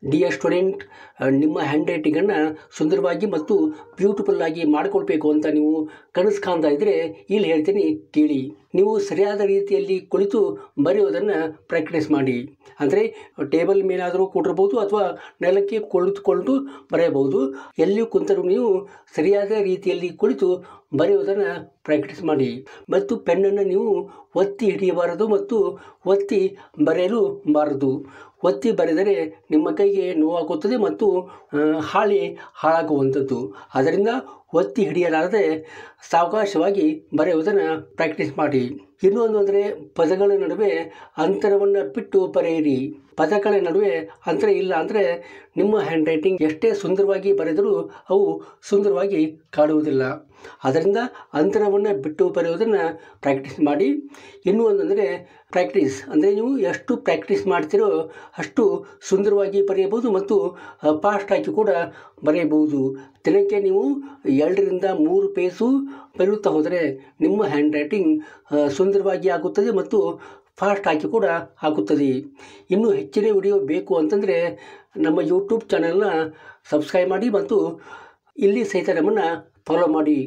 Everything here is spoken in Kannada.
ಡಿಯರ್ ಸ್ಟೂಡೆಂಟ್, ನಿಮ್ಮ ಹ್ಯಾಂಡ್ ರೈಟಿಂಗನ್ನು ಸುಂದರವಾಗಿ ಮತ್ತು ಬ್ಯೂಟಿಫುಲ್ ಆಗಿ ಮಾಡಿಕೊಳ್ಬೇಕು ಅಂತ ನೀವು ಕನಸು ಕಾಣ್ತಾ ಇದ್ದರೆ ಇಲ್ಲಿ ಹೇಳ್ತೀನಿ ಕೇಳಿ. ನೀವು ಸರಿಯಾದ ರೀತಿಯಲ್ಲಿ ಕುಳಿತು ಬರೆಯೋದನ್ನು ಪ್ರಾಕ್ಟೀಸ್ ಮಾಡಿ. ಅಂದರೆ ಟೇಬಲ್ ಮೇಲಾದರೂ ಕೂಡಿರ್ಬೋದು ಅಥವಾ ನೆಲಕ್ಕೆ ಕುಳಿತುಕೊಂಡು ಬರೆಯಬಹುದು. ಎಲ್ಲಿಯೂ ಕುಂತರೂ ನೀವು ಸರಿಯಾದ ರೀತಿಯಲ್ಲಿ ಕುಳಿತು ಬರೆಯೋದನ್ನು ಪ್ರಾಕ್ಟೀಸ್ ಮಾಡಿ. ಮತ್ತು ಪೆನ್ನನ್ನು ನೀವು ಒತ್ತಿ ಹಿಡಿಯಬಾರದು ಮತ್ತು ಒತ್ತಿ ಬರೆಯಲು ಬಾರದು. ಒತ್ತಿ ಬರೆದರೆ ನಿಮ್ಮ ಕೈಗೆ ನೋವಾಗುತ್ತದೆ ಮತ್ತು ಹಾಳಾಗುವಂಥದ್ದು. ಅದರಿಂದ ಒತ್ತಿ ಹಿಡಿಯಲಾರದೆ ಸಾವಕಾಶವಾಗಿ ಬರೆಯುವುದನ್ನು ಪ್ರಾಕ್ಟೀಸ್ ಮಾಡಿ. ಇನ್ನೊಂದು ಅಂದರೆ ಪದಗಳ ನಡುವೆ ಅಂತರವನ್ನು ಬಿಟ್ಟು ಬರೆಯಿರಿ. ಪದಗಳ ನಡುವೆ ಅಂತರ ಇಲ್ಲ ಅಂದರೆ ನಿಮ್ಮ ಹ್ಯಾಂಡ್ ರೈಟಿಂಗ್ ಎಷ್ಟೇ ಸುಂದರವಾಗಿ ಬರೆದರೂ ಅವು ಸುಂದರವಾಗಿ ಕಾಣುವುದಿಲ್ಲ. ಅದರಿಂದ ಅಂತರವನ್ನು ಬಿಟ್ಟು ಬರೆಯುವುದನ್ನು ಪ್ರಾಕ್ಟೀಸ್ ಮಾಡಿ. ಇನ್ನೂ ಒಂದಂದರೆ ಪ್ರಾಕ್ಟೀಸ್ ಅಂದರೆ ನೀವು ಎಷ್ಟು ಪ್ರಾಕ್ಟೀಸ್ ಮಾಡ್ತೀರೋ ಅಷ್ಟು ಸುಂದರವಾಗಿ ಬರೆಯಬಹುದು ಮತ್ತು ಫಾಸ್ಟಾಗಿ ಕೂಡ ಬರೆಯಬಹುದು. ದಿನಕ್ಕೆ ನೀವು 2ರಿಂದ 3 ಪೇಜು ಬರೆಯುತ್ತಾ ಹೋದರೆ ನಿಮ್ಮ ಹ್ಯಾಂಡ್ ರೈಟಿಂಗ್ ಸುಂದರವಾಗಿ ಆಗುತ್ತದೆ ಮತ್ತು ಫಾಸ್ಟಾಗಿ ಕೂಡ ಆಗುತ್ತದೆ. ಇನ್ನೂ ಹೆಚ್ಚಿನ ವಿಡಿಯೋ ಬೇಕು ಅಂತಂದರೆ ನಮ್ಮ ಯೂಟ್ಯೂಬ್ ಚಾನಲ್ನ ಸಬ್ಸ್ಕ್ರೈಬ್ ಮಾಡಿ ಮತ್ತು ಇಲ್ಲಿ ಸಹಿತ ನಮ್ಮನ್ನು ಫಾಲೋ ಮಾಡಿ.